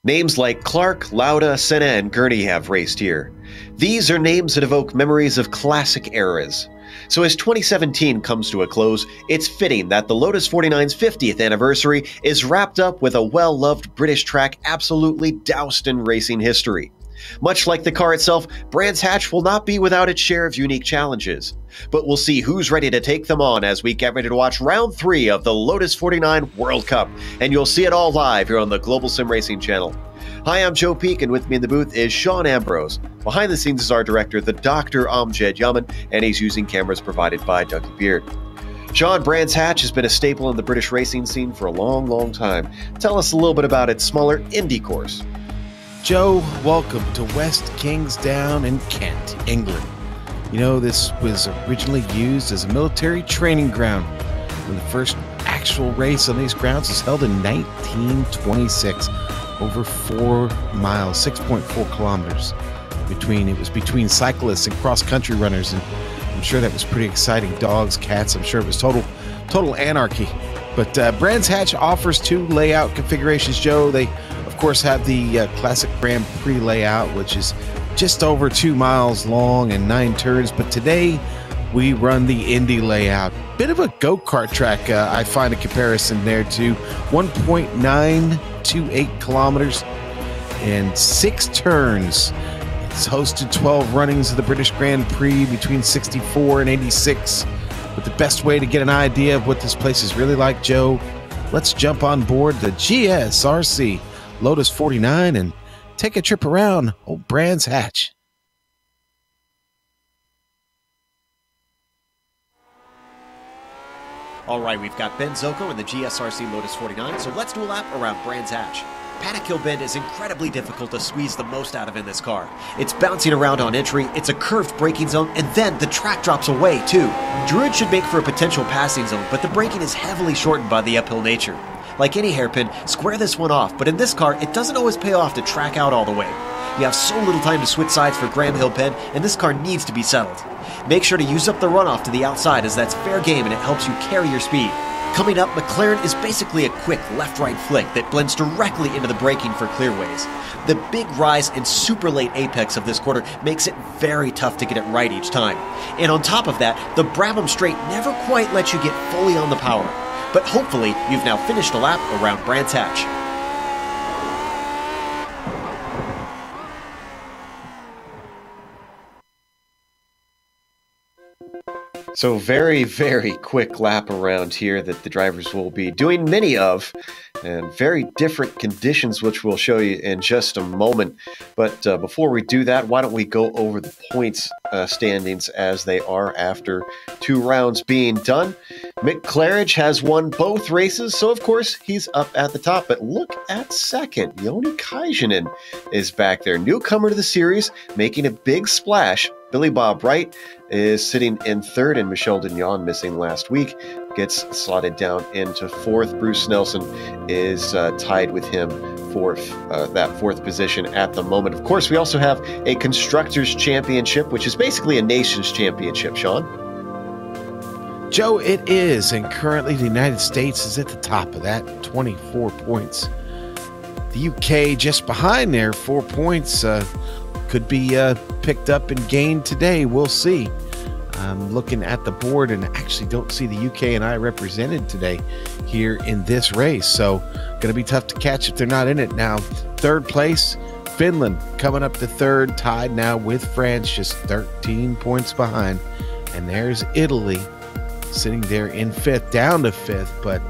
Names like Clark, Lauda, Senna, and Gurney have raced here. These are names that evoke memories of classic eras. So as 2017 comes to a close, it's fitting that the Lotus 49's 50th anniversary is wrapped up with a well-loved British track absolutely doused in racing history. Much like the car itself, Brands Hatch will not be without its share of unique challenges. But we'll see who's ready to take them on as we get ready to watch Round 3 of the Lotus 49 World Cup, and you'll see it all live here on the Global Sim Racing channel. Hi, I'm Joe Peak, and with me in the booth is Sean Ambrose. Behind the scenes is our director, the Dr. Amjad Yaman, and he's using cameras provided by Dougie Beard. Sean, Brands Hatch has been a staple in the British racing scene for a long, long time. Tell us a little bit about its smaller Indy course. Joe, welcome to West Kingsdown in Kent, England. You know, this was originally used as a military training ground when the first actual race on these grounds was held in 1926, over 4 miles, 6.4 kilometers. It was between cyclists and cross-country runners, and I'm sure that was pretty exciting. Dogs, cats, I'm sure it was total anarchy. But Brands Hatch offers 2 layout configurations, Joe. They, of course, have the classic Grand Prix layout, which is just over 2 miles long and 9 turns. But today, we run the Indy layout. Bit of a go-kart track, I find a comparison there to 1.928 kilometers and 6 turns. It's hosted 12 runnings of the British Grand Prix between 64 and 86. But the best way to get an idea of what this place is really like, Joe, let's jump on board the GSRC Lotus 49 and take a trip around old Brands Hatch. All right, we've got Ben Zocco in the GSRC Lotus 49, so let's do a lap around Brands Hatch. Paddock Hill Bend is incredibly difficult to squeeze the most out of in this car. It's bouncing around on entry, it's a curved braking zone, and then the track drops away too. Druid should make for a potential passing zone, but the braking is heavily shortened by the uphill nature. Like any hairpin, square this one off, but in this car, it doesn't always pay off to track out all the way. You have so little time to switch sides for Graham Hill Bend, and this car needs to be settled. Make sure to use up the runoff to the outside, as that's fair game and it helps you carry your speed. Coming up, McLaren is basically a quick left-right flick that blends directly into the braking for clearways. The big rise and super late apex of this quarter makes it very tough to get it right each time. And on top of that, the Brabham Straight never quite lets you get fully on the power. But hopefully, you've now finished a lap around Brands Hatch. So very, very quick lap around here that the drivers will be doing many of, and very different conditions, which we'll show you in just a moment. But before we do that, why don't we go over the points standings as they are after 2 rounds being done. Mick Claridge has won both races, so of course he's up at the top. But look at second. Joni Kajanen is back there. Newcomer to the series, making a big splash. Billy Bob Wright is sitting in 3rd, and Michel Dignon, missing last week, gets slotted down into 4th. Bruce Nelson is tied with him for that 4th position at the moment. Of course, we also have a Constructors' Championship, which is basically a Nations Championship, Sean. Joe, it is, and currently the United States is at the top of that, 24 points. The UK just behind there, 4 points. Could be picked up and gained today. We'll see. I'm looking at the board and actually don't see the UK and I represented today here in this race. So going to be tough to catch if they're not in it now. 3rd place, Finland coming up to 3rd, tied now with France, just 13 points behind. And there's Italy sitting there in 5th, down to 5th. But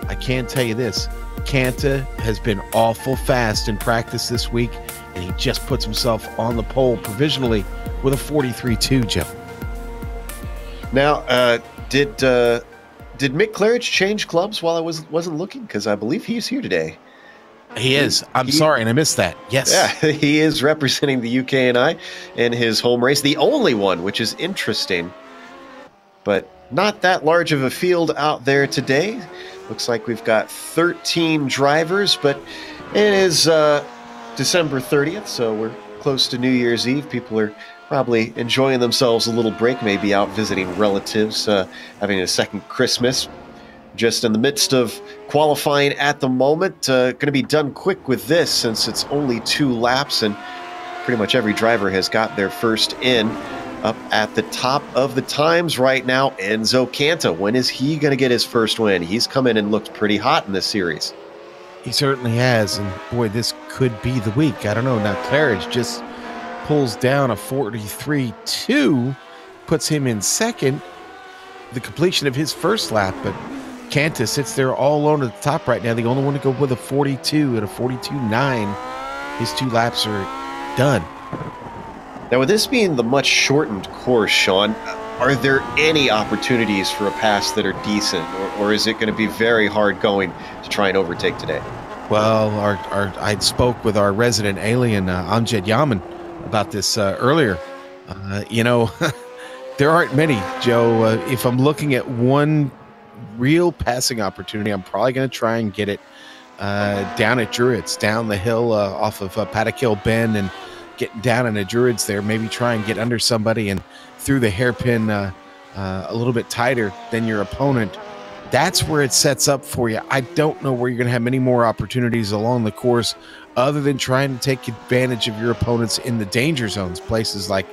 I can tell you this, Kanta has been awful fast in practice this week, and he just puts himself on the pole provisionally with a 43.2, Joe. Now, did Mick Claridge change clubs while I wasn't looking? Because I believe he's here today. He is. I'm sorry, and I missed that. Yes. Yeah, he is representing the UK and I in his home race, the only one, which is interesting. But not that large of a field out there today. Looks like we've got 13 drivers, but it is December 30th, so we're close to New Year's Eve. People are probably enjoying themselves a little break, maybe out visiting relatives, having a second Christmas. Just in the midst of qualifying at the moment. Going to be done quick with this since it's only 2 laps and pretty much every driver has got their first in. Up at the top of the times right now, Enzo Canta. When is he going to get his first win? He's come in and looked pretty hot in this series. He certainly has, and boy, this could be the week. I don't know. Now, Claridge just pulls down a 43.2, puts him in second, the completion of his first lap, but Canta sits there all alone at the top right now. The only one to go with a 42 and a 42.9. His 2 laps are done. Now, with this being the much shortened course, Sean, are there any opportunities for a pass that are decent, or is it going to be very hard going to try and overtake today? Well, I spoke with our resident alien, Amjad Yaman, about this earlier. There aren't many, Joe. If I'm looking at one real passing opportunity, I'm probably going to try and get it down at Druids, down the hill off of Paddock Hill Bend, and get down into Druids there, maybe try and get under somebody and through the hairpin a little bit tighter than your opponent. That's where it sets up for you. I don't know where you're going to have many more opportunities along the course other than trying to take advantage of your opponents in the danger zones, places like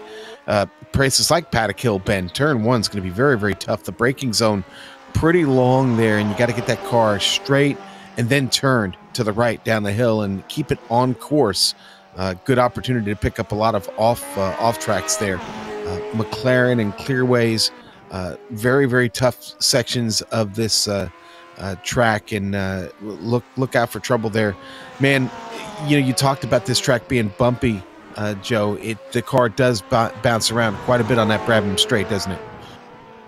Paddock Hill Bend. Turn 1 is going to be very, very tough. The braking zone pretty long there, and you got to get that car straight and then turned to the right down the hill and keep it on course. Good opportunity to pick up a lot of off tracks there. McLaren and Clearways, very, very tough sections of this track, and look out for trouble there, man. You talked about this track being bumpy, Joe. The car does bounce around quite a bit on that Brabham straight, doesn't it?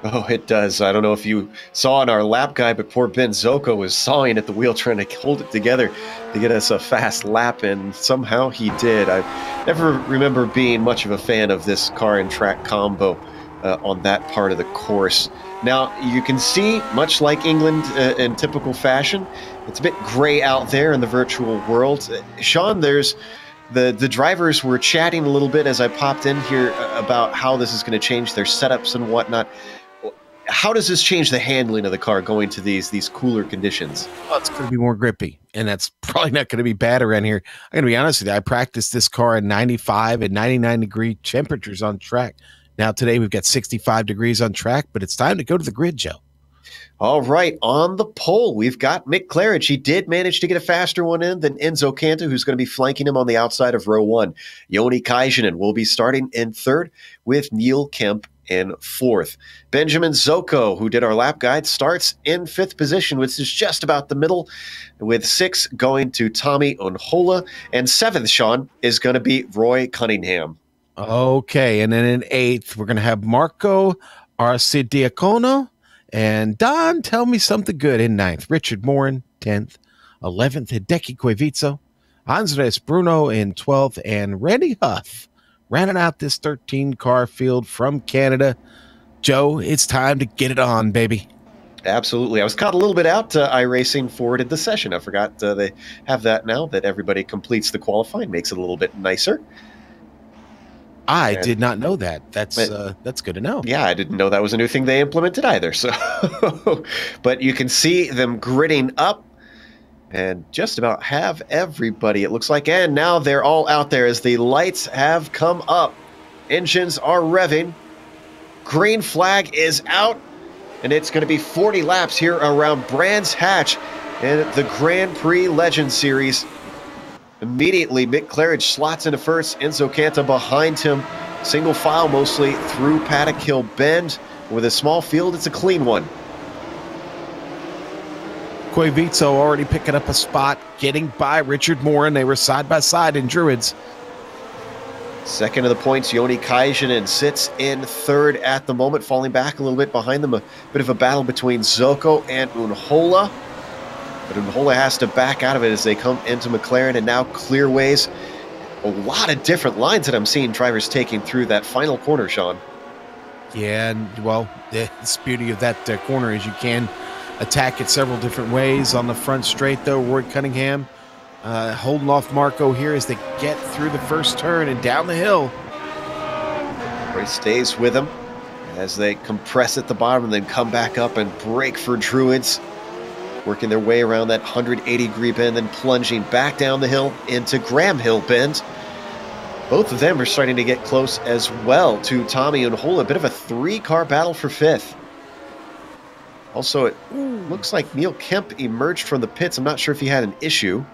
Oh, it does. I don't know if you saw in our lap guide, but poor Ben Zocco was sawing at the wheel trying to hold it together to get us a fast lap, and somehow he did. I never remember being much of a fan of this car and track combo on that part of the course. Now, you can see, much like England in typical fashion, it's a bit gray out there in the virtual world. Sean, there's the drivers were chatting a little bit as I popped in here about how this is going to change their setups and whatnot. How does this change the handling of the car going to these cooler conditions? Well, it's going to be more grippy, and that's probably not going to be bad around here. I'm going to be honest with you. I practiced this car at 95 and 99 degree temperatures on track. Now today we've got 65 degrees on track, but it's time to go to the grid, Joe. All right, on the pole, we've got Mick Claridge. He did manage to get a faster one in than Enzo Canta, who's going to be flanking him on the outside of row 1. Joni Kajanen will be starting in 3rd with Neil Kemp in 4th. Benjamin Zocco, who did our lap guide, starts in 5th position, which is just about the middle, with 6 going to Tommy Unhola, and 7th, Sean, is going to be Roy Cunningham. Okay, and then in 8th, we're going to have Marco Arcidiacono, and Don, tell me something good in 9th. Richard Morin, 10th. 11th, Hideki Koivitso. Andres Bruno in 12th, and Randy Huff rounding out this 13-car field from Canada. Joe, it's time to get it on, baby. Absolutely. I was caught a little bit out. iRacing forwarded the session. I forgot they have that now, that everybody completes the qualifying. Makes it a little bit nicer. I did not know that. That's good to know. Yeah, I didn't know that was a new thing they implemented either. So, but you can see them gridding up and just about have everybody, it looks like. And now they're all out there as the lights have come up. Engines are revving. Green flag is out. And it's going to be 40 laps here around Brands Hatch in the Grand Prix Legend Series. Immediately, Mick Claridge slots into first. Enzo Canta behind him. Single file mostly through Paddock Hill Bend. With a small field, it's a clean one. Koivitso already picking up a spot, getting by Richard Morin. They were side by side in Druids. Second of the points, Joni Kajanen sits in 3rd at the moment, falling back a little bit behind them. A bit of a battle between Zocco and Unhola. But Unhola has to back out of it as they come into McLaren, and now Clearways. A lot of different lines that I'm seeing drivers taking through that final corner, Sean. Yeah, and well, the beauty of that corner is you can attack it several different ways. On the front straight, though, Roy Cunningham holding off Marco here as they get through the first turn and down the hill. Roy stays with him as they compress at the bottom and then come back up and break for Druids, working their way around that 180-degree bend, then plunging back down the hill into Graham Hill Bend. Both of them are starting to get close as well to Tommy and Hole. A bit of a three-car battle for fifth. Also, it looks like Neil Kemp emerged from the pits. I'm not sure if he had an issue.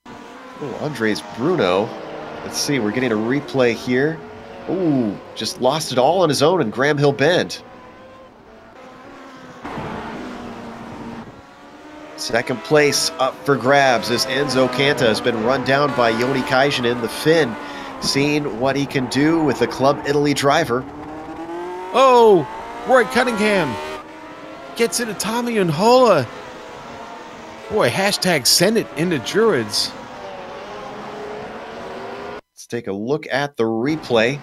Oh, Andres Bruno. Let's see, we're getting a replay here. Ooh, just lost it all on his own in Graham Hill Bend. Second place up for grabs as Enzo Canta has been run down by Joni Kaisinen, the Finn, seeing what he can do with the Club Italy driver. Oh, Roy Cunningham gets into Tommy Unhola. Boy, hashtag send it into Druids. Let's take a look at the replay.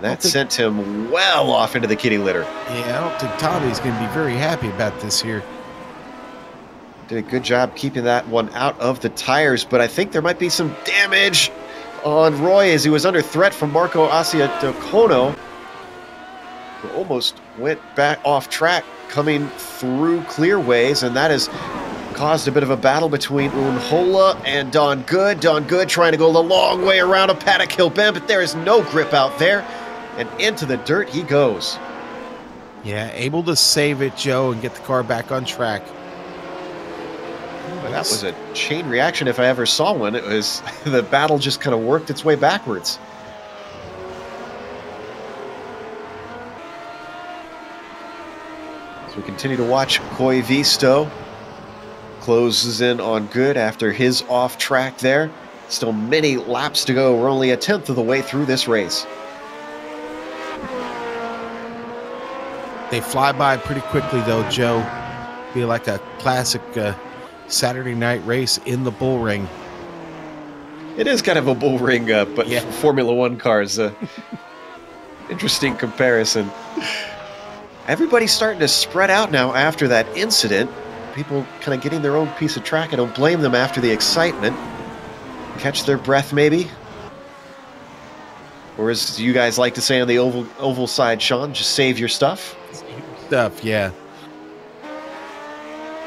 That sent him well off into the kitty litter. Yeah, I don't think Tommy's going to be very happy about this here. Did a good job keeping that one out of the tires, but I think there might be some damage on Roy as he was under threat from Marco Asiatokono, who almost went back off track coming through clearways, and that has caused a bit of a battle between Unhola and Don Good. Don Good trying to go the long way around a Paddock Hill Bend, but there is no grip out there, and into the dirt he goes. Yeah, able to save it, Joe, and get the car back on track. That was a chain reaction if I ever saw one. It was the battle just kind of worked its way backwards. So we continue to watch Coy Visto. Closes in on Good after his off track there. Still many laps to go. We're only a tenth of the way through this race. They fly by pretty quickly though, Joe. Be like a classic Saturday night race in the bull ring. It is kind of a bull ring, but yeah. Formula One cars. Interesting comparison. Everybody's starting to spread out now after that incident. People kind of getting their own piece of track. I don't blame them after the excitement. Catch their breath, maybe. Or as you guys like to say on the oval side, Sean, just save your stuff. Yeah.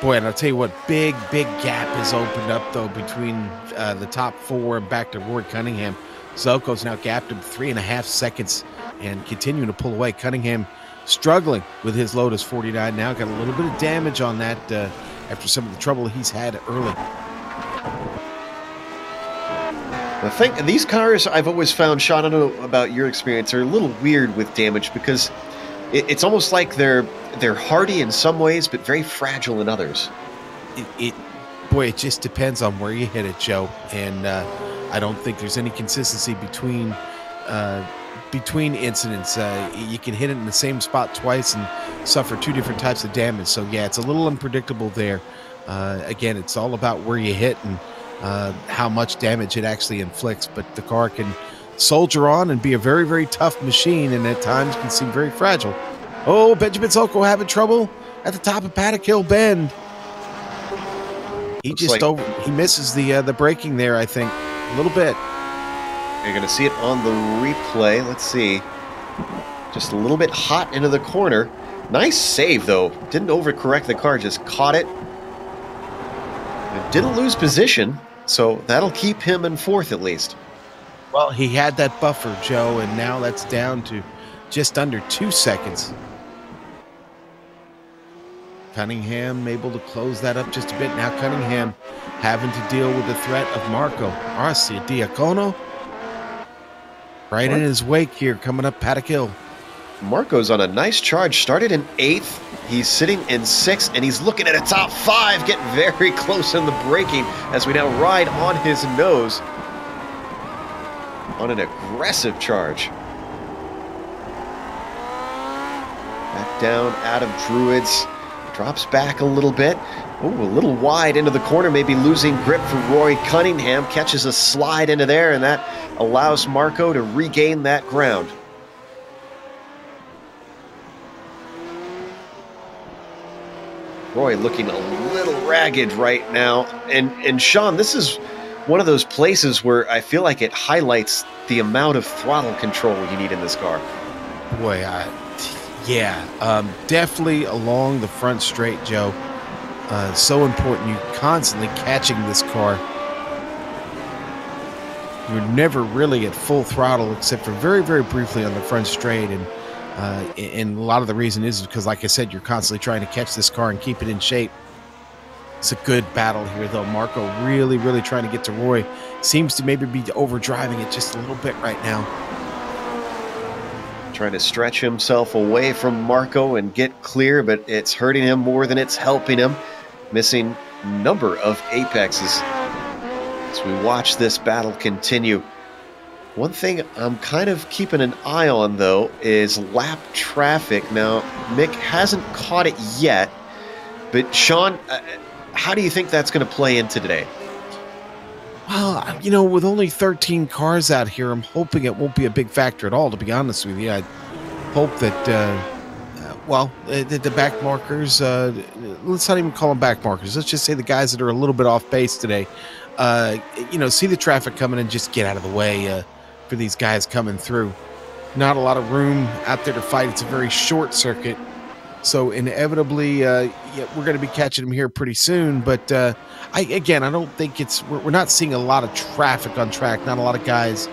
Boy, and I'll tell you what, big gap has opened up, though, between the top four and back to Roy Cunningham. Zoko's now gapped him 3.5 seconds and continuing to pull away. Cunningham struggling with his Lotus 49 now. Got a little bit of damage on that after some of the trouble he's had early. The thing, these cars I've always found, Sean, I don't know about your experience, are a little weird with damage because it's almost like they're hardy in some ways, but very fragile in others. Boy, it just depends on where you hit it, Joe. And I don't think there's any consistency between incidents. You can hit it in the same spot twice and suffer two different types of damage. So yeah, it's a little unpredictable there. Again, it's all about where you hit and how much damage it actually inflicts. But the car can soldier on and be a very, very tough machine, and at times can seem very fragile. Oh, Benjamin Zoko having trouble at the top of Paddock Hill Bend. He he misses the braking there, I think, a little bit. You're going to see it on the replay. Let's see. Just a little bit hot into the corner. Nice save, though. Didn't overcorrect the car, just caught it. It didn't lose position, so that'll keep him in fourth at least. Well, he had that buffer, Joe, and now that's down to just under 2 seconds. Cunningham able to close that up just a bit. Now Cunningham having to deal with the threat of Marco Asiatokono right in his wake here, coming up Paddock Hill. Marco's on a nice charge. Started in 8th. He's sitting in 6th, and he's looking at a top 5, getting very close in the braking as we now ride on his nose on an aggressive charge. Back down out of Druids. Drops back a little bit. Oh, a little wide into the corner, maybe losing grip for Roy Cunningham. Catches a slide into there, and that allows Marco to regain that ground. Roy looking a little ragged right now. And Sean, this is one of those places where I feel like it highlights the amount of throttle control you need in this car. Boy, yeah, definitely along the front straight, Joe. So important. You're constantly catching this car. You're never really at full throttle except for very, very briefly on the front straight. And a lot of the reason is because, like I said, you're constantly trying to catch this car and keep it in shape. It's a good battle here, though. Marco really, really trying to get to Roy. Seems to maybe be overdriving it just a little bit right now. Trying to stretch himself away from Marco and get clear, but it's hurting him more than it's helping him. Missing a number of apexes as we watch this battle continue. One thing I'm kind of keeping an eye on, though, is lap traffic. Now, Mick hasn't caught it yet, but Sean, how do you think that's going to play into today? Well, you know, with only 13 cars out here, I'm hoping it won't be a big factor at all, to be honest with you. I hope that, the back markers, let's not even call them back markers. Let's just say the guys that are a little bit off base today, see the traffic coming and just get out of the way for these guys coming through. Not a lot of room out there to fight. It's a very short circuit. So inevitably, we're going to be catching them here pretty soon. But I don't think we're not seeing a lot of traffic on track. Not a lot of guys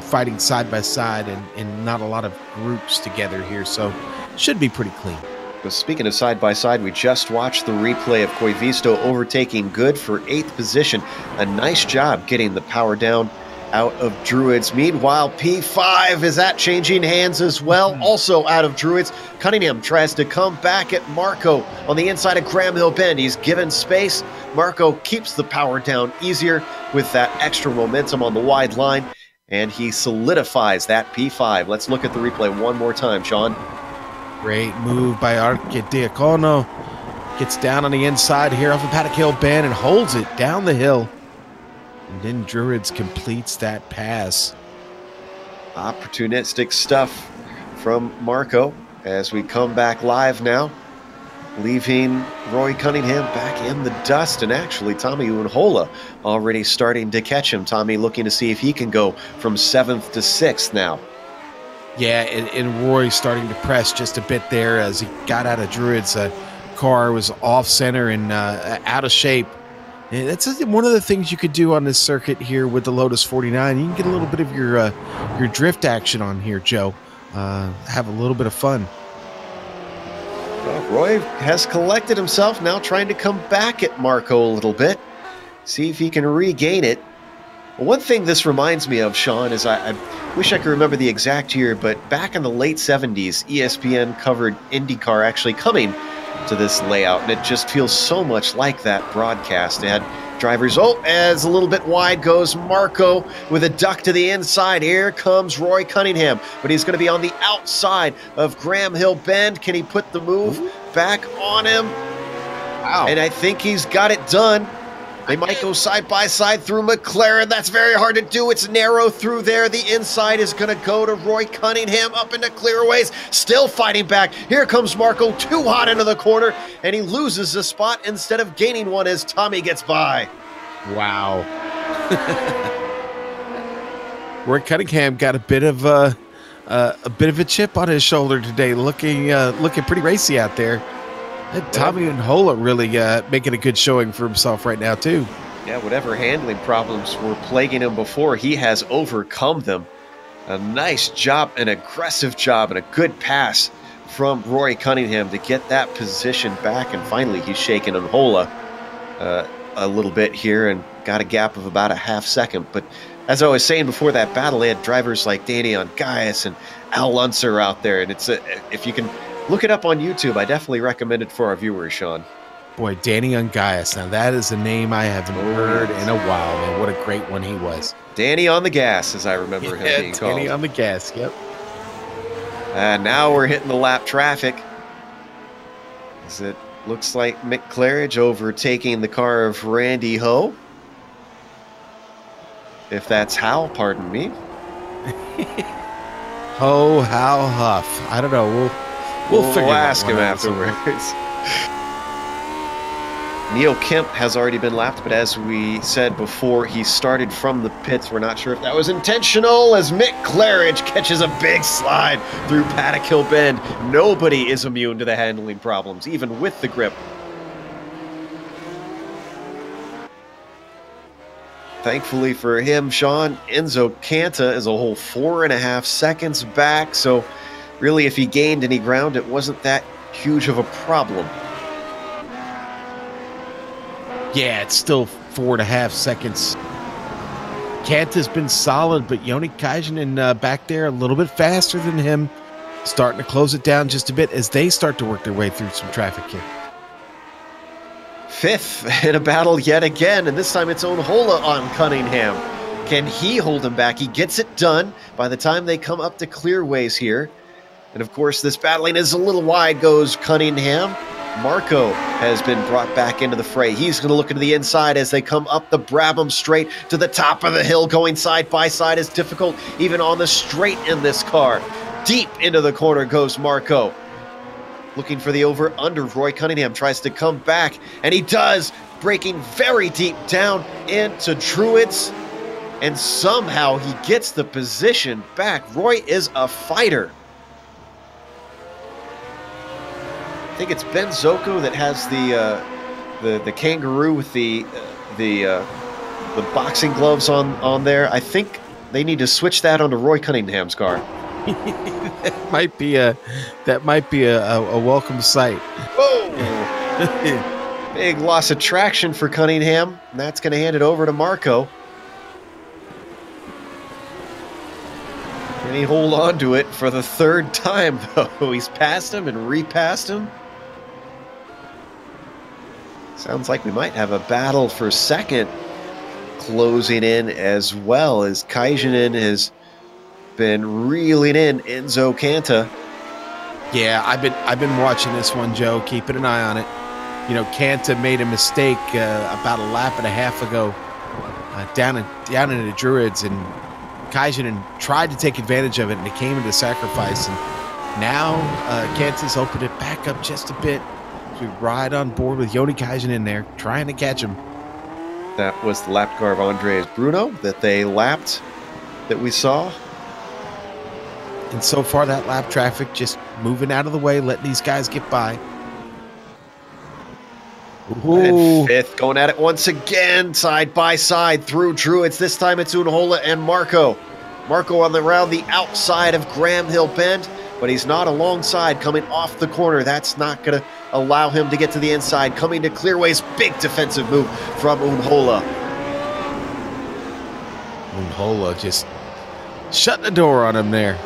fighting side by side, and not a lot of groups together here. So should be pretty clean. But speaking of side by side, we just watched the replay of Koivisto overtaking Good for 8th position. A nice job getting the power down out of Druids. Meanwhile, P5 is at changing hands as well, also out of Druids. Cunningham tries to come back at Marco on the inside of Graham Hill Bend. He's given space. Marco keeps the power down easier with that extra momentum on the wide line, and he solidifies that P5. Let's look at the replay one more time, Sean. Great move by Archidiacono. Gets down on the inside here off of Paddock Hill Bend and holds it down the hill. And then Druids completes that pass. Opportunistic stuff from Marco as we come back live now, leaving Roy Cunningham back in the dust, and actually Tommy Unhola already starting to catch him. Tommy looking to see if he can go from 7th to 6th now. Yeah, and Roy starting to press just a bit there as he got out of Druids. Car was off center and out of shape. And that's one of the things you could do on this circuit here with the Lotus 49. You can get a little bit of your drift action on here, Joe. Have a little bit of fun. Well, Roy has collected himself, now trying to come back at Marco a little bit. See if he can regain it. One thing this reminds me of, Sean, is I wish I could remember the exact year, but back in the late 70s, ESPN covered IndyCar actually coming to this layout, and it just feels so much like that broadcast. They had drivers, as a little bit wide goes Marco with a duck to the inside. Here comes Roy Cunningham, but he's going to be on the outside of Graham Hill Bend. Can he put the move back on him? Wow. And I think he's got it done. They might go side by side through McLaren. That's very hard to do. It's narrow through there. The inside is going to go to Roy Cunningham up into clearaways. Still fighting back. Here comes Marco, too hot into the corner, and he loses a spot instead of gaining one as Tommy gets by. Wow. Roy Cunningham got a bit of a chip on his shoulder today, looking pretty racy out there. And Tommy Unhola really making a good showing for himself right now, too. Yeah, whatever handling problems were plaguing him before, he has overcome them. A nice job, an aggressive job, and a good pass from Roy Cunningham to get that position back. And finally, he's shaking Unhola a little bit here and got a gap of about a half second. But as I was saying before that battle, they had drivers like Danny Ongaias and Al Unser out there. And it's if you can look it up on YouTube, I definitely recommend it for our viewers, Sean. Boy, Danny Ongaias. Now, that is a name I haven't heard in a while, man. What a great one he was. Danny on the gas, as I remember him being called. Danny on the gas, yep. And now we're hitting the lap traffic. As it looks like Mick Claridge overtaking the car of Randy Ho. If that's how, pardon me. Ho, how, huff. I don't know. We'll figure ask him afterwards. Neil Kemp has already been lapped, but as we said before, he started from the pits. We're not sure if that was intentional, as Mick Claridge catches a big slide through Paddock Hill Bend. Nobody is immune to the handling problems, even with the grip. Thankfully for him, Sean, Enzo Canta is a whole 4.5 seconds back, so really if he gained any ground, it wasn't that huge of a problem. Yeah, it's still 4.5 seconds. Canta's been solid, but Joni Kajanen back there a little bit faster than him, starting to close it down just a bit as they start to work their way through some traffic here. Fifth in a battle yet again, and this time it's Onhola on Cunningham. Can he hold him back? He gets it done by the time they come up to clearways here. And of course, this battling is a little wide, goes Cunningham. Marco has been brought back into the fray. He's going to look into the inside as they come up the Brabham straight to the top of the hill. Going side by side is difficult, even on the straight in this car. Deep into the corner goes Marco. Looking for the over-under. Roy Cunningham tries to come back, and he does, breaking very deep down into Druids, and somehow he gets the position back. Roy is a fighter. I think it's Ben Zocco that has the kangaroo with the boxing gloves on there. I think they need to switch that onto Roy Cunningham's car. that might be a welcome sight. Whoa! Big loss of traction for Cunningham. And that's going to hand it over to Marco. Can he hold on to it for the third time, though? He's passed him and repassed him. Sounds like we might have a battle for second closing in as well, as Kajanen has been reeling in Enzo Canta. Yeah, I've been watching this one, Joe, keeping an eye on it. You know, Canta made a mistake about a lap and a half ago down in the Druids, and Kajanen tried to take advantage of it, and it came into sacrifice. And now Canta's opened it back up just a bit. We ride on board with Joni Kajanen in there, trying to catch him. That was the lap car of Andres Bruno that they lapped, that we saw. And so far, that lap traffic just moving out of the way, letting these guys get by. Ooh. And fifth, going at it once again, side by side through Druids. This time it's Unhola and Marco. Marco around the outside of Graham Hill Bend, but he's not alongside, coming off the corner. That's not going to allow him to get to the inside. Coming to clearways, big defensive move from Unhola. Unhola just shutting the door on him there.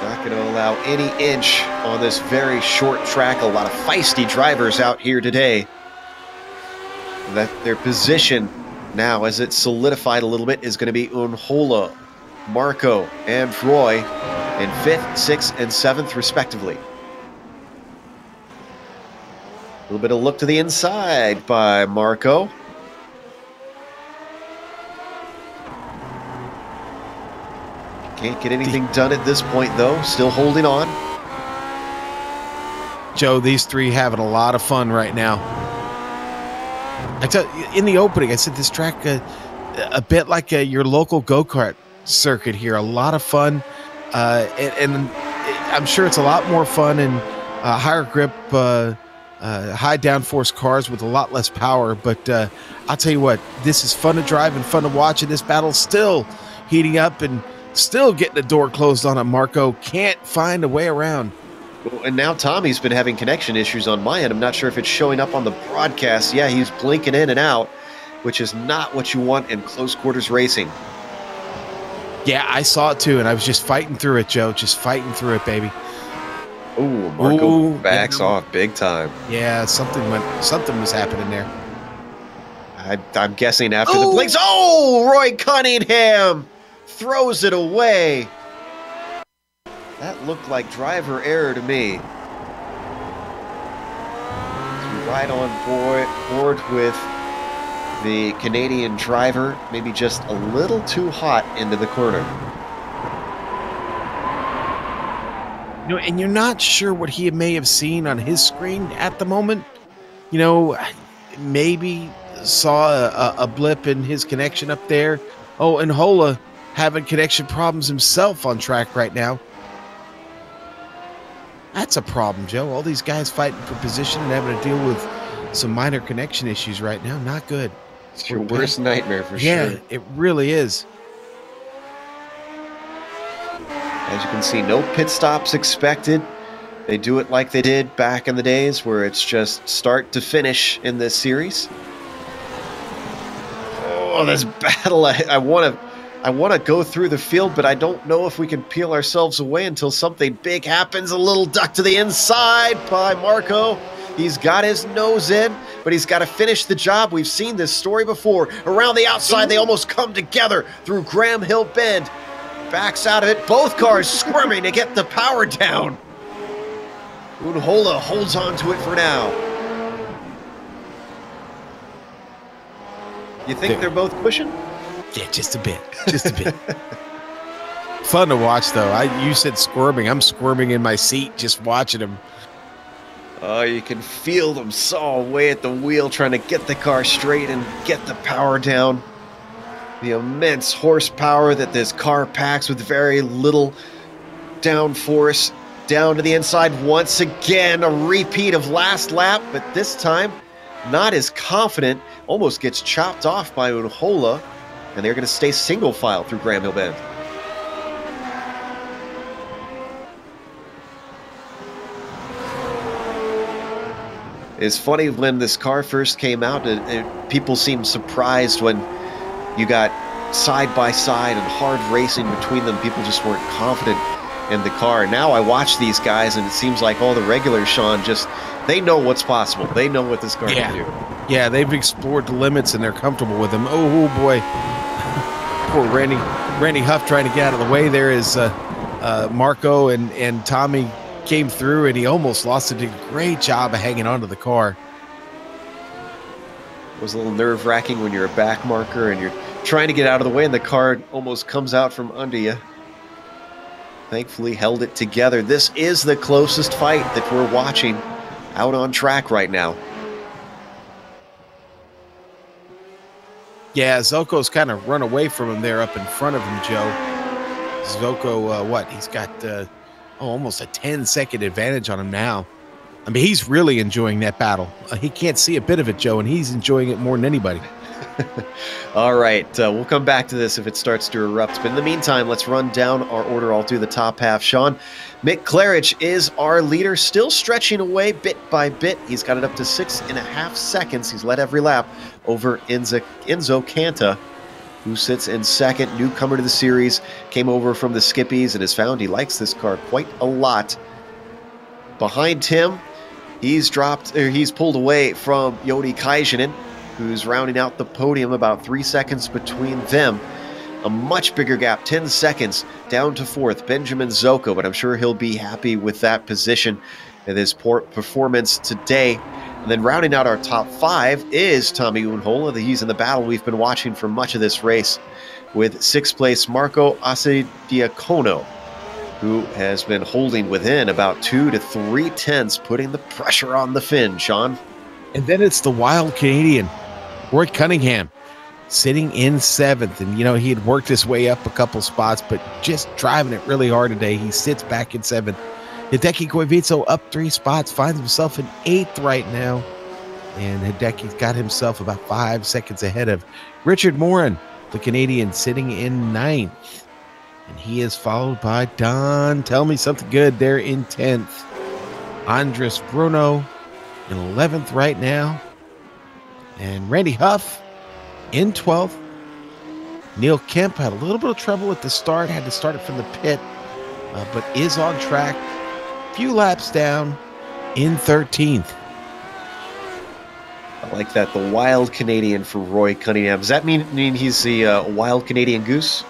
Not going to allow any inch on this very short track. A lot of feisty drivers out here today. That their position now, as it's solidified a little bit, is going to be Unhola, Marco, and Roy in 5th, 6th, and 7th, respectively. A little bit of look to the inside by Marco. Can't get anything done at this point, though. Still holding on. Joe, these three having a lot of fun right now. I tell you, in the opening, I said this track a bit like your local go-kart circuit here. A lot of fun, and I'm sure it's a lot more fun in higher grip, high downforce cars with a lot less power. But I'll tell you what, this is fun to drive and fun to watch, and this battle's still heating up and still getting the door closed on it. Marco can't find a way around. And now Tommy's been having connection issues on my end. I'm not sure if it's showing up on the broadcast. Yeah, he's blinking in and out, which is not what you want in close quarters racing. Yeah, I saw it too, and I was just fighting through it, Joe. Just fighting through it, baby. Ooh, Marco backs off big time. Yeah, something was happening there. I'm guessing after the blinks. Oh, Roy Cunningham throws it away. That looked like driver error to me. Right on board with the Canadian driver, maybe just a little too hot into the corner. You know, and you're not sure what he may have seen on his screen at the moment, You know, maybe saw a blip in his connection up there. Oh, and Hola having connection problems himself on track right now. That's a problem, Joe. All these guys fighting for position and having to deal with some minor connection issues right now. Not good. It's your worst nightmare for sure. Yeah, it really is. As you can see, no pit stops expected. They do it like they did back in the days where it's just start to finish in this series. Oh, this battle. I want to go through the field, but I don't know if we can peel ourselves away until something big happens. A little duck to the inside by Marco. He's got his nose in, but he's got to finish the job. We've seen this story before. Around the outside, they almost come together through Graham Hill Bend. Backs out of it. Both cars squirming to get the power down. Unhola holds on to it for now. You think they're both pushing? Yeah, just a bit. Just a bit. Fun to watch, though. You said squirming. I'm squirming in my seat just watching him. Oh, you can feel them saw away at the wheel trying to get the car straight and get the power down. The immense horsepower that this car packs with very little downforce. Down to the inside once again, a repeat of last lap, but this time not as confident. Almost gets chopped off by Unhola, and they're going to stay single file through Graham Hill Bend. It's funny, when this car first came out, people seemed surprised when you got side by side and hard racing between them. People just weren't confident in the car. Now I watch these guys, and it seems like all the regulars, Sean, they know what's possible. They know what this car can do. Yeah, they've explored the limits, and they're comfortable with them. Oh boy. Poor Randy Huff trying to get out of the way there as Marco and Tommy came through, and he almost lost it. Did a great job of hanging onto the car. It was a little nerve-wracking when you're a back marker and you're trying to get out of the way, and the car almost comes out from under you. Thankfully held it together. This is the closest fight that we're watching out on track right now. Yeah, Zoko's kind of run away from him there up in front of him, Joe. Zoko, he's got almost a 10-second advantage on him now. I mean, he's really enjoying that battle. He can't see a bit of it, Joe, and he's enjoying it more than anybody. All right, we'll come back to this if it starts to erupt. But in the meantime, let's run down our order all through the top half. Sean, Mick Claridge is our leader, still stretching away bit by bit. He's got it up to 6.5 seconds. He's led every lap over Enzo Canta, who sits in second. Newcomer to the series, came over from the Skippies and has found he likes this car quite a lot. Behind him, he's pulled away from Joni Kaijinen, who's rounding out the podium, about 3 seconds between them. A much bigger gap, 10 seconds down to fourth, Benjamin Zoko, but I'm sure he'll be happy with that position and his poor performance today. And then rounding out our top five is Tommy Unhola. He's in the battle we've been watching for much of this race, with sixth place Marco Asediacono, who has been holding within about 2 to 3 tenths, putting the pressure on the fin, Sean. And then it's the wild Canadian, Roy Cunningham, sitting in seventh. And, he had worked his way up a couple spots, but just driving it really hard today. He sits back in seventh. Hideki Koivitso up 3 spots, finds himself in eighth right now. And Hideki's got himself about 5 seconds ahead of Richard Morin, the Canadian, sitting in ninth. And he is followed by Don, tell me something good, there in 10th. Andres Bruno in 11th right now. And Randy Huff in 12th. Neil Kemp had a little bit of trouble at the start, had to start it from the pit, but is on track. Few laps down in 13th. I like that, the wild Canadian for Roy Cunningham. Does that mean he's the wild Canadian goose?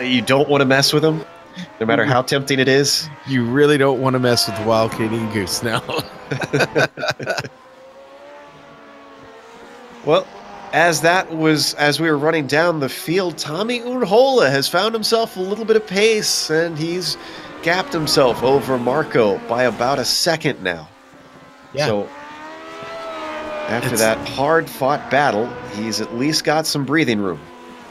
You don't want to mess with him, no matter how tempting it is? You really don't want to mess with the wild Canadian goose now. Well, as we were running down the field, Tommy Unhola has found himself a little bit of pace, and he's gapped himself over Marco by about a second now. Yeah. So After that hard-fought battle, he's at least got some breathing room.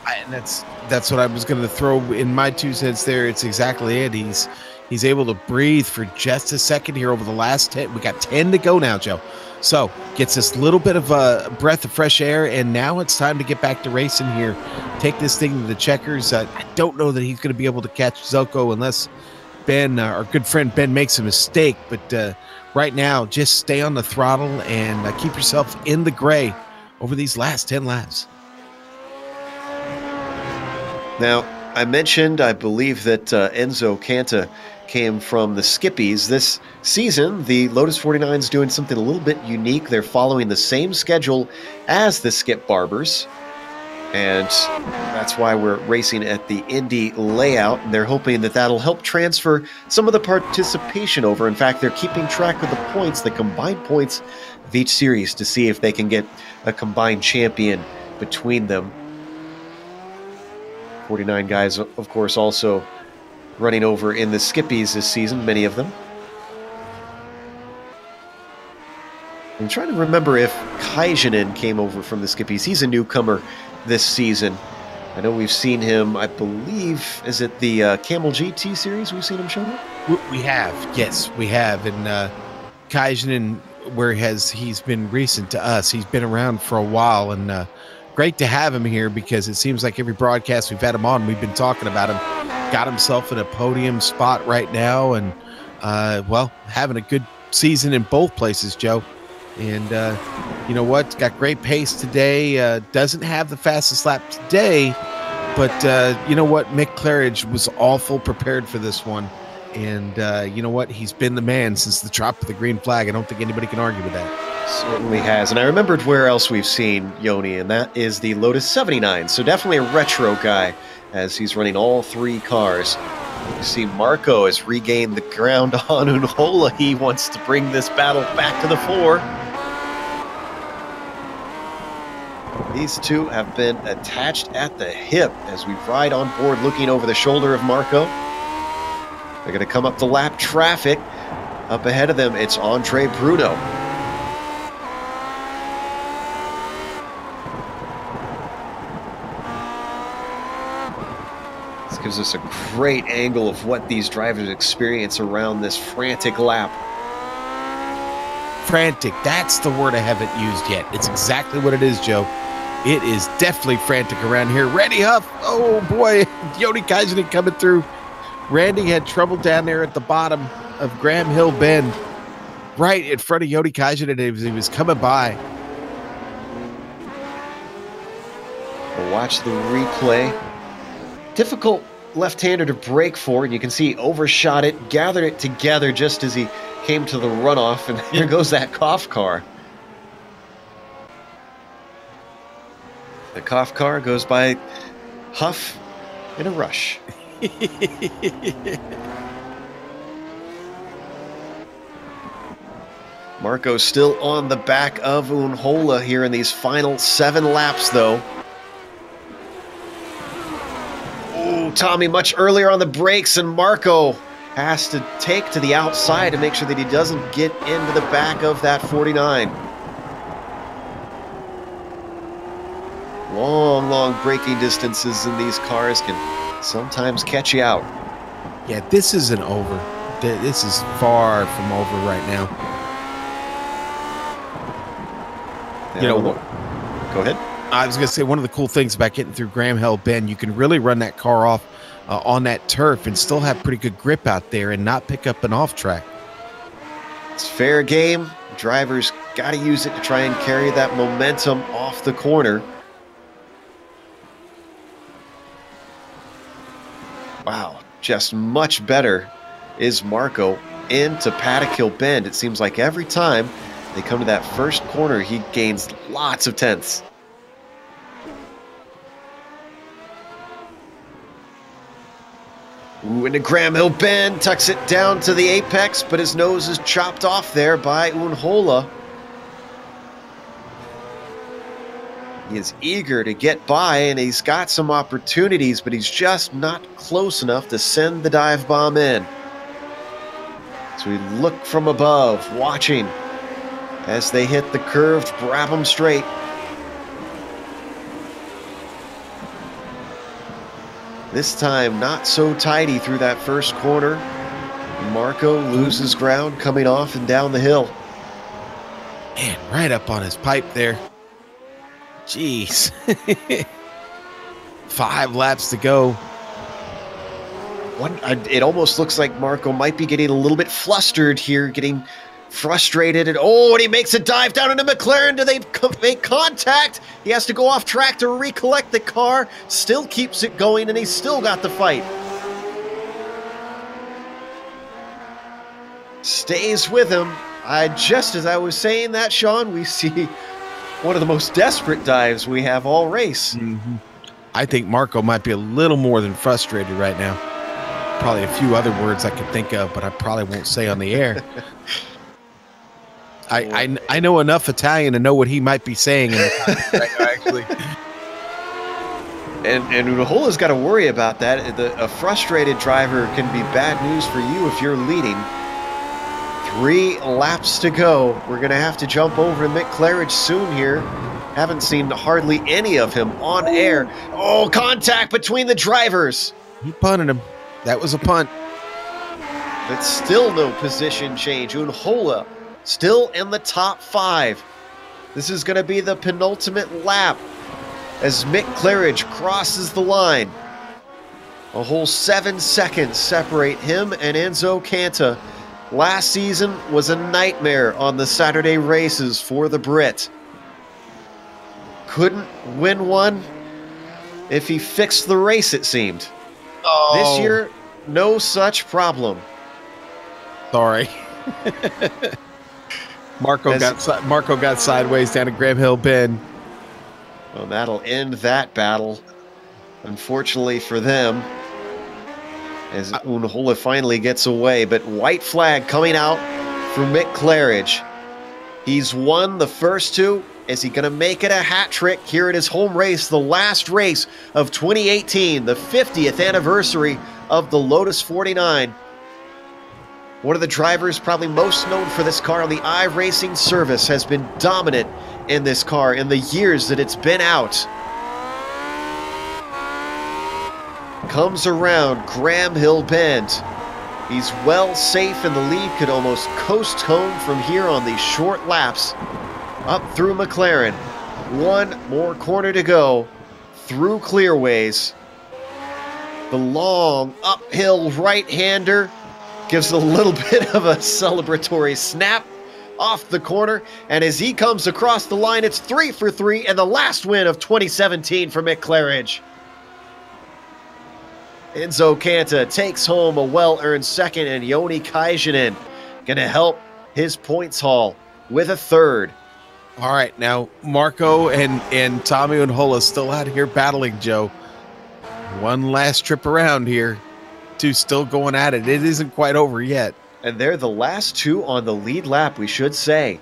And that's what I was going to throw in my 2 cents there. It's exactly it. He's able to breathe for just a second here over the last 10. We got 10 to go now, Joe. So gets this little bit of a breath of fresh air, and now it's time to get back to racing here. Take this thing to the checkers. I don't know that he's going to be able to catch Zoko unless Ben, our good friend Ben, makes a mistake. But right now, just stay on the throttle and keep yourself in the gray over these last 10 laps. Now, I mentioned, I believe that Enzo Canta came from the Skippies. This season, the Lotus 49 is doing something a little bit unique. They're following the same schedule as the Skip Barbers, and that's why we're racing at the Indy layout, and they're hoping that that'll help transfer some of the participation over. In fact, they're keeping track of the points, the combined points of each series, to see if they can get a combined champion between them. 49 guys, of course, also running over in the Skippies this season, many of them. I'm trying to remember if Kaijinen came over from the Skippies. He's a newcomer this season. I know we've seen him, I believe, is it the Camel GT series we've seen him show up? We have, yes, we have. And Kaijinen, he's been recent to us. He's been around for a while, and great to have him here because it seems like every broadcast we've had him on, we've been talking about him. Got himself in a podium spot right now, and well, having a good season in both places, Joe. And you know what? Got great pace today. Doesn't have the fastest lap today, but you know what? Mick Claridge was awful prepared for this one. And you know what? He's been the man since the drop of the green flag. I don't think anybody can argue with that. Certainly has. And I remembered where else we've seen Yoni, and that is the Lotus 79. So definitely a retro guy as he's running all 3 cars. You see Marco has regained the ground on Unhola. He wants to bring this battle back to the fore. These two have been attached at the hip as we ride on board looking over the shoulder of Marco. They're going to come up the lap traffic. Up ahead of them, it's Andre Bruno. This gives us a great angle of what these drivers experience around this frantic lap. Frantic, that's the word I haven't used yet. It's exactly what it is, Joe. It is definitely frantic around here. Randy Huff, oh boy, Yoni Kaijinen coming through. Randy had trouble down there at the bottom of Graham Hill Bend, right in front of Yoni Kaijinen as he was coming by. We'll watch the replay. Difficult left-hander to brake for, and you can see he overshot it, gathered it together just as he came to the runoff, and there goes that Koff car. The Koff car goes by Huff in a rush. Marco's still on the back of Unhola here in these final 7 laps, though. Oh, Tommy much earlier on the brakes, and Marco has to take to the outside to make sure that he doesn't get into the back of that 49. Long braking distances in these cars can sometimes catch you out. Yeah, this isn't over. This is far from over right now. You know what? Go ahead. I was going to say, one of the cool things about getting through Graham Hill Bend, you can really run that car off on that turf and still have pretty good grip out there and not pick up an off track. It's fair game. Drivers got to use it to try and carry that momentum off the corner. Wow, just much better is Marco into Paddock Hill Bend. It seems like every time they come to that first corner, he gains lots of tenths. Ooh, into Graham Hill Bend, tucks it down to the apex, but his nose is chopped off there by Unhola. He is eager to get by, and he's got some opportunities, but he's just not close enough to send the dive bomb in. So we look from above, watching as they hit the curved Brabham straight. This time, not so tidy through that first corner. Marco loses ground coming off and down the hill. Man, right up on his pipe there. Jeez. 5 laps to go. It almost looks like Marco might be getting a little bit flustered here, getting frustrated. And he makes a dive down into McLaren. Do they make contact? He has to go off track to recollect the car. Still keeps it going, and he's still got the fight. Stays with him. Just as I was saying that, Sean, we see one of the most desperate dives we have all race. Mm-hmm. I think Marco might be a little more than frustrated right now. Probably a few other words I could think of, but I probably won't say on the air. I know enough Italian to know what he might be saying. Actually. And Unhola's got to worry about that. A frustrated driver can be bad news for you if you're leading. 3 laps to go. We're going to have to jump over Mick Claridge soon here. Haven't seen hardly any of him on air. Oh, contact between the drivers. He punted him. That was a punt. But still no position change. Unhola still in the top 5. This is going to be the penultimate lap as Mick Claridge crosses the line. A whole 7 seconds separate him and Enzo Canta. Last season was a nightmare on the Saturday races for the Brit. Couldn't win one if he fixed the race, it seemed. This year, no such problem. Sorry. Marco got sideways down at Graham Hill Bend. Well, that'll end that battle, unfortunately for them, as Unhola finally gets away. But white flag coming out for Mick Claridge. He's won the first 2. Is he going to make it a hat trick here at his home race, the last race of 2018, the 50th anniversary of the Lotus 49? One of the drivers probably most known for this car on the iRacing service has been dominant in this car in the years that it's been out. Comes around Graham Hill Bend. He's well safe in the lead, could almost coast home from here on these short laps. Up through McLaren. 1 more corner to go through Clearways. The long uphill right-hander gives a little bit of a celebratory snap off the corner. And as he comes across the line, it's 3 for 3 and the last win of 2017 for Mick Claridge. Enzo Canta takes home a well-earned second, and Joni Kajanen going to help his points haul with a third. All right, now Marco and Tommy Unhola still out here battling, Joe. One last trip around here. 2 still going at it. It isn't quite over yet. And they're the last 2 on the lead lap, we should say.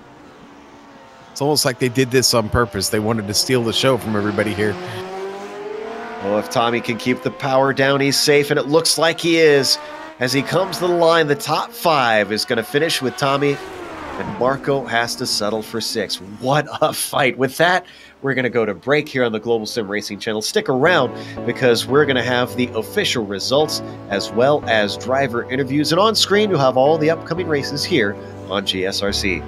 It's almost like they did this on purpose. They wanted to steal the show from everybody here. Well, if Tommy can keep the power down, he's safe, and it looks like he is. As he comes to the line, the top 5 is going to finish with Tommy, and Marco has to settle for 6. What a fight. With that, we're going to go to break here on the Global Sim Racing channel. Stick around because we're going to have the official results as well as driver interviews. And on screen, you'll have all the upcoming races here on GSRC.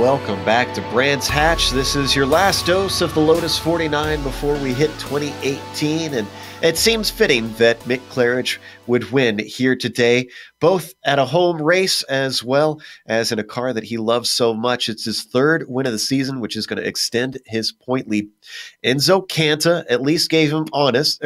Welcome back to Brands Hatch. This is your last dose of the Lotus 49 before we hit 2018, and it seems fitting that Mick Claridge would win here today, both at a home race as well as in a car that he loves so much. It's his third win of the season, which is going to extend his point lead. Enzo Canta at least kept him honest,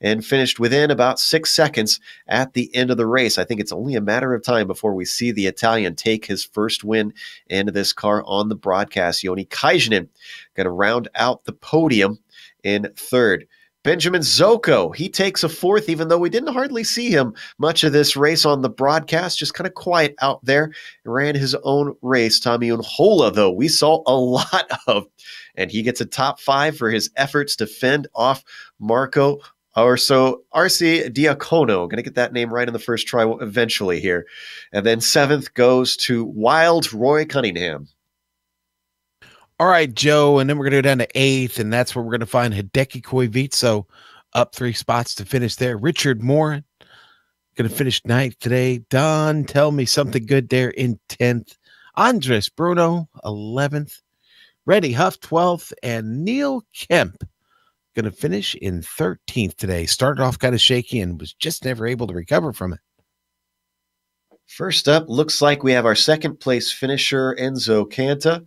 and finished within about 6 seconds at the end of the race. I think it's only a matter of time before we see the Italian take his first win into this car on the broadcast. Joni Kajanen going to round out the podium in third. Benjamin Zocco, he takes a fourth, even though we didn't hardly see him much of this race on the broadcast, just kind of quiet out there, ran his own race. Tommy Unhola, though, we saw a lot of, and he gets a top 5 for his efforts to fend off Marco Arce Diacono. Going to get that name right in the first try eventually here. And then 7th goes to Wild Roy Cunningham. All right, Joe, and then we're going to go down to 8th, and that's where we're going to find Hideki Koivitso up 3 spots to finish there. Richard Morin going to finish 9th today. Don, tell me something good there in 10th. Andres Bruno, 11th. Reddy Huff, 12th. And Neil Kemp going to finish in 13th today. Started off kind of shaky and was just never able to recover from it. First up, looks like we have our second place finisher, Enzo Canta,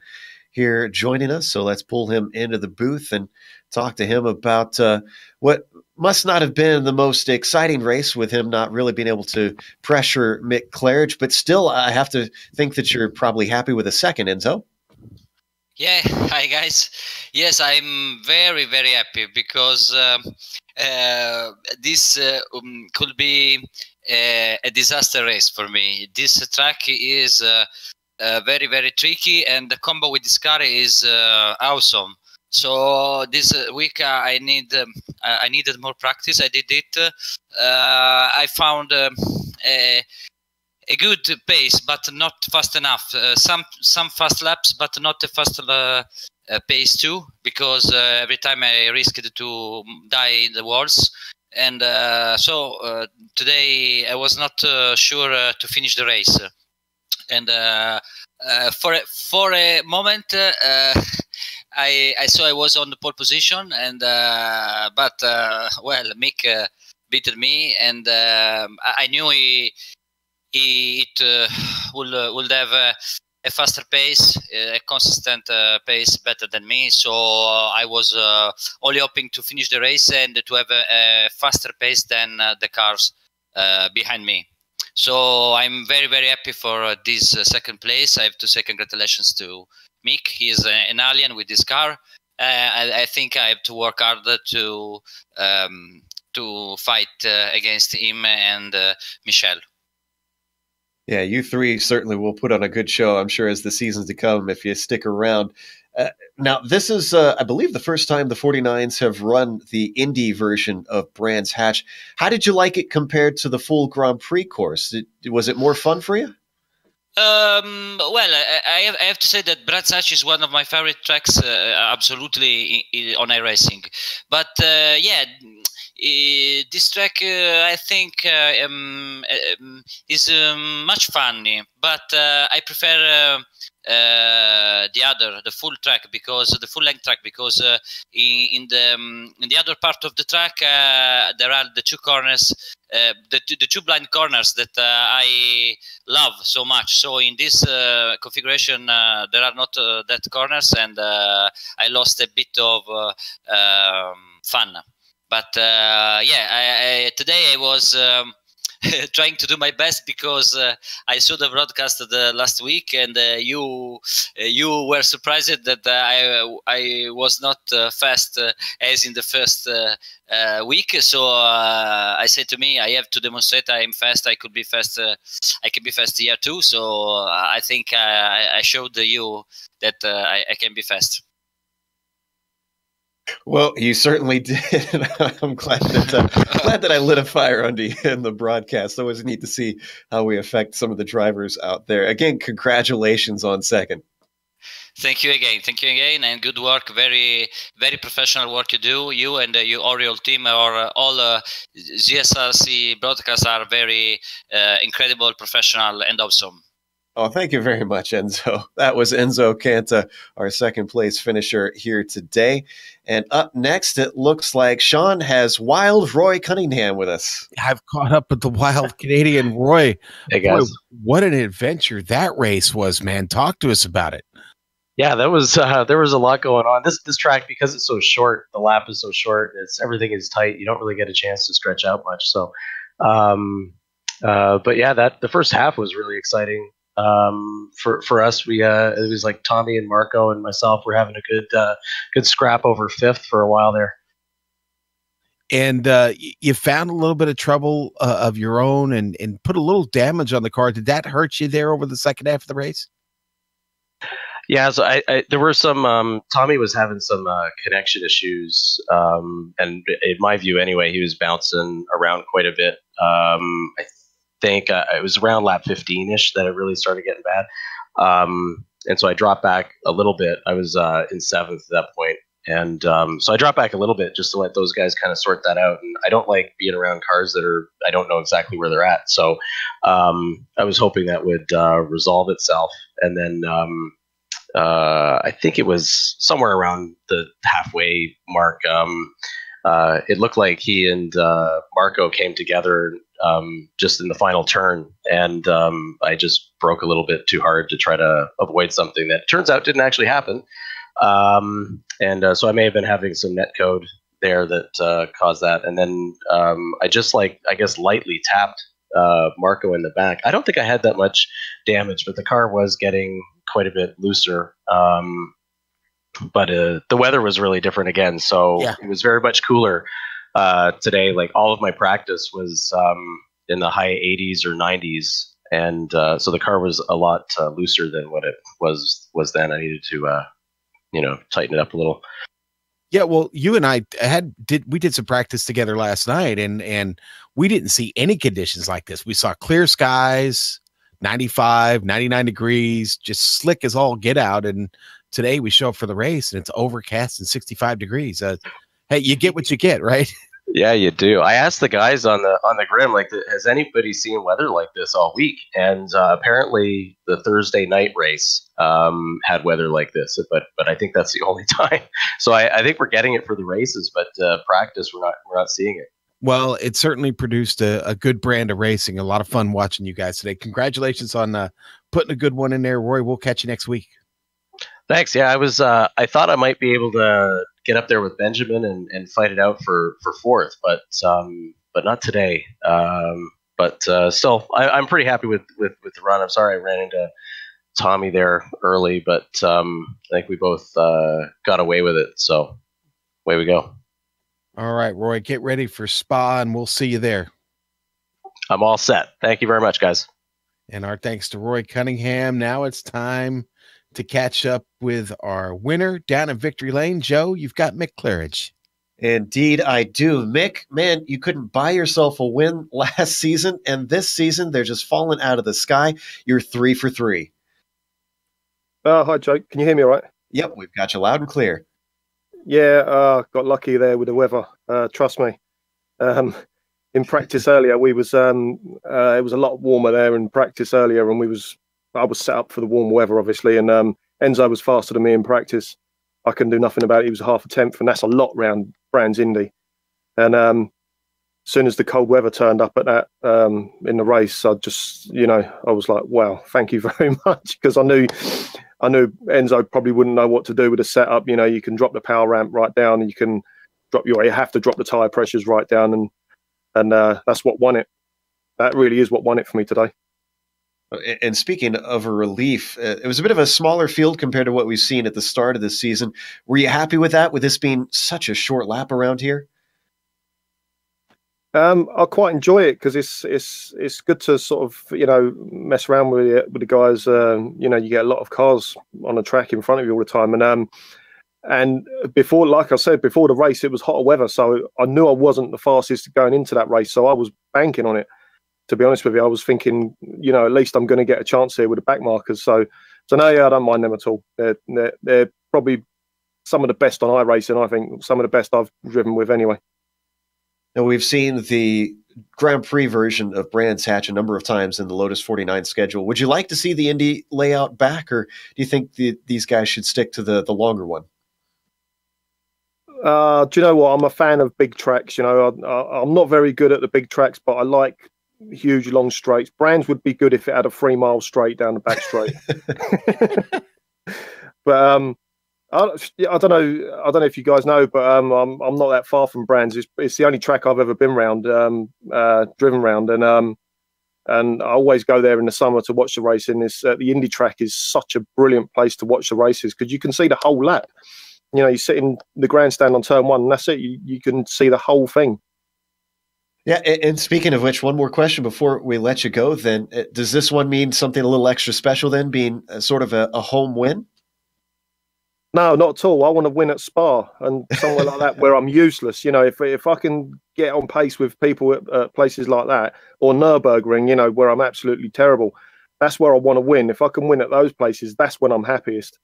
here joining us. So let's pull him into the booth and talk to him about what must not have been the most exciting race, with him not really being able to pressure Mick Claridge. But still, I have to think that you're probably happy with a second, Enzo. Yeah, hi guys. Yes, I'm very, very happy because this could be a disaster race for me. This track is very, very tricky, and the combo with this car is awesome. So this week I needed more practice. I did it. I found a good pace, but not fast enough. Some fast laps, but not a fast pace too, because every time I risked to die in the walls. And so today I was not sure to finish the race. And for a moment, I saw I was on the pole position, and but well, Mick beat me, and I knew it would have a faster pace, a consistent pace, better than me. So I was only hoping to finish the race and to have a faster pace than the cars behind me. So I'm very, very happy for this second place. I have to say congratulations to Mick. He's an alien with this car. I think I have to work harder to fight against him and Michel. Yeah, you three certainly will put on a good show, I'm sure, as the seasons to come, if you stick around. Now, this is, I believe, the first time the 49s have run the Indy version of Brands Hatch. How did you like it compared to the full Grand Prix course? Was it more fun for you? Well, I have to say that Brands Hatch is one of my favorite tracks, absolutely, on iRacing. But yeah, this track I think is much funny, but I prefer the full track, because the full length track, because in the other part of the track there are the two corners, the two blind corners that I love so much. So in this configuration there are not that corners, and I lost a bit of fun. But yeah, today I was trying to do my best, because I saw the broadcast the last week, and you were surprised that I was not fast as in the first week. So I said to me, I have to demonstrate I am fast. I could be fast. I can be fast here too. So I think I showed you that I can be fast. Well, you certainly did. I'm glad that I lit a fire under you in the broadcast. Always neat to see how we affect some of the drivers out there. Again, congratulations on second. Thank you again, and good work. Very, very professional work you do. You and your Oriole team, or all GSRC broadcasts, are very incredible, professional, and awesome. Oh, thank you very much, Enzo. That was Enzo Canta, our second place finisher here today. And up next, it looks like Sean has Wild Roy Cunningham with us. I've caught up with the wild Canadian Roy. Hey guys. Boy, what an adventure that race was, man. Talk to us about it. Yeah, that was there was a lot going on. This track, because it's so short, the lap is so short, everything is tight. You don't really get a chance to stretch out much. So, but yeah, the first half was really exciting. For us, we it was like Tommy and Marco and myself were having a good scrap over fifth for a while there. And you found a little bit of trouble of your own and put a little damage on the car. Did that hurt you there over the second half of the race? Yeah, so I there were some Tommy was having some connection issues, and in my view anyway, he was bouncing around quite a bit. I think it was around lap 15-ish that it really started getting bad. And so I dropped back a little bit. I was in seventh at that point. And so I dropped back a little bit just to let those guys kind of sort that out. And I don't like being around cars I don't know exactly where they're at. So I was hoping that would resolve itself. And then I think it was somewhere around the halfway mark. It looked like he and Marco came together just in the final turn, and I just broke a little bit too hard to try to avoid something that turns out didn't actually happen. So I may have been having some net code there that caused that, and then I just lightly tapped Marco in the back. I don't think I had that much damage, but the car was getting quite a bit looser. But the weather was really different again, so yeah. It was very much cooler today. Like all of my practice was in the high 80s or 90s, and so the car was a lot looser than what it was then. I needed to tighten it up a little. Yeah, well, you and I did some practice together last night, and we didn't see any conditions like this. We saw clear skies, 95, 99 degrees, just slick as all get out. And today we show up for the race and it's overcast and 65 degrees. Hey, you get what you get, right? Yeah, you do. I asked the guys on the grim, like, has anybody seen weather like this all week? And apparently the Thursday night race had weather like this, but I think that's the only time. So I think we're getting it for the races, but practice we're not seeing it. Well, it certainly produced a good brand of racing. A lot of fun watching you guys today. Congratulations on putting a good one in there, Roy. We'll catch you next week. Thanks. Yeah, I thought I might be able to get up there with Benjamin and fight it out for fourth, but not today. But still, I'm pretty happy with the run. I'm sorry I ran into Tommy there early, but I think we both got away with it. So away we go. All right, Roy, get ready for Spa, and we'll see you there. I'm all set. Thank you very much, guys. And our thanks to Roy Cunningham. Now it's time to catch up with our winner down in Victory Lane. Joe, you've got Mick Claridge. Indeed, I do. Mick, man, you couldn't buy yourself a win last season, and this season they're just falling out of the sky. You're 3 for 3. Hi, Joe. Can you hear me all right? Yep, we've got you loud and clear. Yeah, got lucky there with the weather. Trust me. In practice earlier, it was a lot warmer there in practice earlier, and I was set up for the warm weather, obviously, and Enzo was faster than me in practice. I couldn't do nothing about it. He was half a tenth, and that's a lot round Brands Indy. And as soon as the cold weather turned up at that in the race, I just, I was like, wow, thank you very much, because I knew Enzo probably wouldn't know what to do with the setup. You can drop the power ramp right down, and you have to drop the tire pressures right down, and that's what won it. That really is what won it for me today. And speaking of a relief, it was a bit of a smaller field compared to what we've seen at the start of the season. Were you happy with that, with this being such a short lap around here? I quite enjoy it because it's good to sort of mess around with the guys. You get a lot of cars on the track in front of you all the time, and before, like I said, before the race, it was hotter weather, so I knew I wasn't the fastest going into that race, so I was banking on it. To be honest with you, I was thinking, at least I'm going to get a chance here with the back markers. So no, yeah, I don't mind them at all. They're probably some of the best on iRacing. I think some of the best I've driven with anyway. Now, we've seen the Grand Prix version of Brands Hatch a number of times in the Lotus 49 schedule. Would you like to see the Indy layout back, or do you think these guys should stick to the longer one? Do you know what? I'm a fan of big tracks. You know, I'm not very good at the big tracks, but I like huge long straights. Brands would be good if it had a 3 mile straight down the back straight. But I don't know if you guys know, but I'm not that far from Brands. It's the only track I've ever been round, driven round, and I always go there in the summer to watch the racing. The Indy track is such a brilliant place to watch the races because you can see the whole lap. You know, you sit in the grandstand on turn 1, and that's it. You can see the whole thing. Yeah, and speaking of which, one more question before we let you go then. Does this one mean something a little extra special then, being sort of a home win? No, not at all. I want to win at Spa and somewhere like that where I'm useless. You know, if I can get on pace with people at places like that, or Nürburgring, you know, where I'm absolutely terrible, that's where I want to win. If I can win at those places, that's when I'm happiest.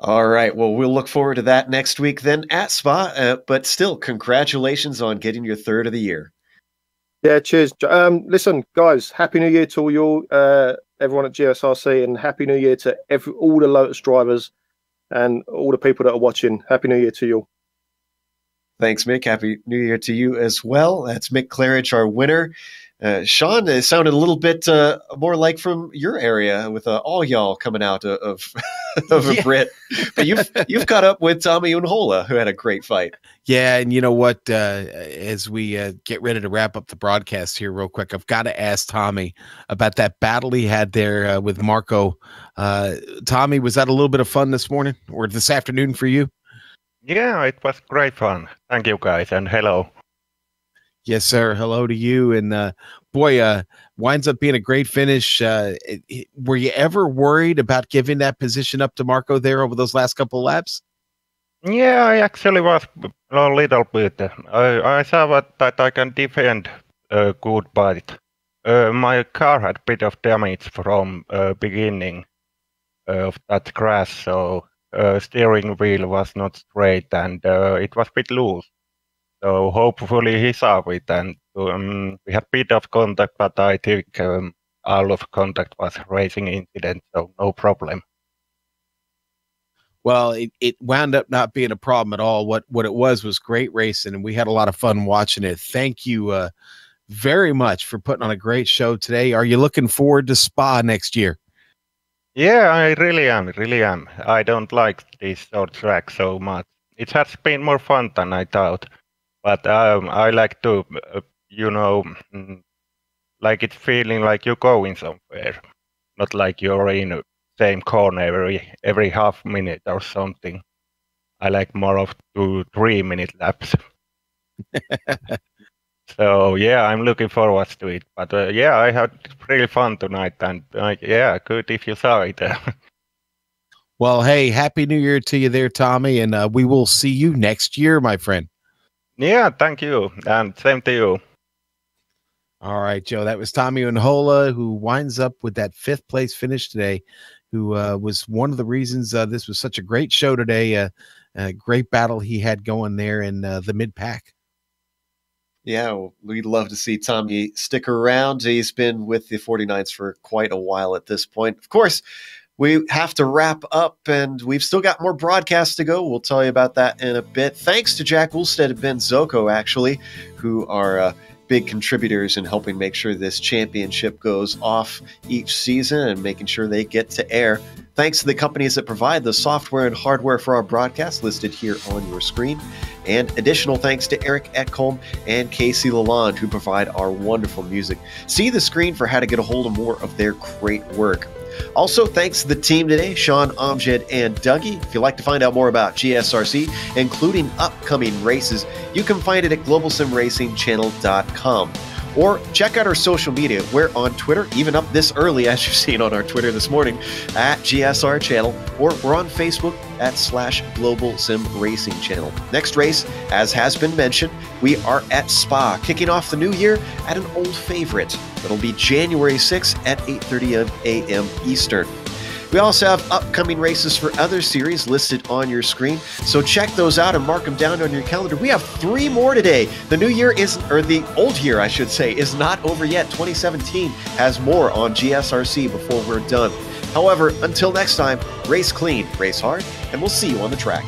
All right. Well, we'll look forward to that next week then at Spa. But still, congratulations on getting your 3rd of the year. Yeah, cheers. Listen, guys, Happy New Year to all you, everyone at GSRC, and Happy New Year to all the Lotus drivers and all the people that are watching. Happy New Year to you. Thanks, Mick. Happy New Year to you as well. That's Mick Claridge, our winner. Sean, it sounded a little bit more like from your area with all y'all coming out of a Brit. But you've caught up with Tommy Unhola, who had a great fight. Yeah, and you know what? As we get ready to wrap up the broadcast here real quick, I've got to ask Tommy about that battle he had there with Marco. Tommy, was that a little bit of fun this morning or this afternoon for you? Yeah, it was great fun. Thank you, guys, and hello. Yes, sir. Hello to you. And winds up being a great finish. Were you ever worried about giving that position up to Marco there over those last couple of laps? Yeah, I actually was a little bit. I saw that I can defend good, but my car had a bit of damage from beginning of that crash, so steering wheel was not straight and it was a bit loose. So hopefully he saw it, and we had a bit of contact, but I think all of contact was racing incident, so no problem. Well, it wound up not being a problem at all. What it was great racing, and we had a lot of fun watching it. Thank you very much for putting on a great show today. Are you looking forward to Spa next year? Yeah, I really am. I don't like these short tracks so much. It has been more fun than I thought. But I like to, like it's feeling like you're going somewhere, not like you're in the same corner every half minute or something. I like more of 2-3 minute laps. So yeah, I'm looking forward to it. But yeah, I had really fun tonight, and yeah, good if you saw it. Well, hey, Happy New Year to you there, Tommy, and we will see you next year, my friend. Yeah, thank you. And same to you. All right, Joe. That was Tommy Unhola, who winds up with that 5th place finish today, who was one of the reasons this was such a great show today. A great battle he had going there in the mid-pack. Yeah, we'd love to see Tommy stick around. He's been with the 49s for quite a while at this point. Of course, we have to wrap up, and we've still got more broadcasts to go. We'll tell you about that in a bit. Thanks to Jack Woolstead and Ben Zocco, actually, who are big contributors in helping make sure this championship goes off each season and making sure they get to air. Thanks to the companies that provide the software and hardware for our broadcast listed here on your screen. And additional thanks to Eric Ekholm and Casey Lalonde, who provide our wonderful music. See the screen for how to get a hold of more of their great work. Also, thanks to the team today, Sean, Amjad, and Dougie. If you'd like to find out more about GSRC, including upcoming races, you can find it at globalsimracingchannel.com. Or check out our social media. We're on Twitter, even up this early, as you've seen on our Twitter this morning, at GSR Channel, or we're on Facebook at /Global Sim Racing Channel. Next race, as has been mentioned, we are at Spa, kicking off the new year at an old favorite. It'll be January 6th at 8:30 a.m. Eastern. We also have upcoming races for other series listed on your screen, so check those out and mark them down on your calendar. We have 3 more today. The new year or the old year, I should say, is not over yet. 2017 has more on GSRC before we're done. However, until next time, race clean, race hard, and we'll see you on the track.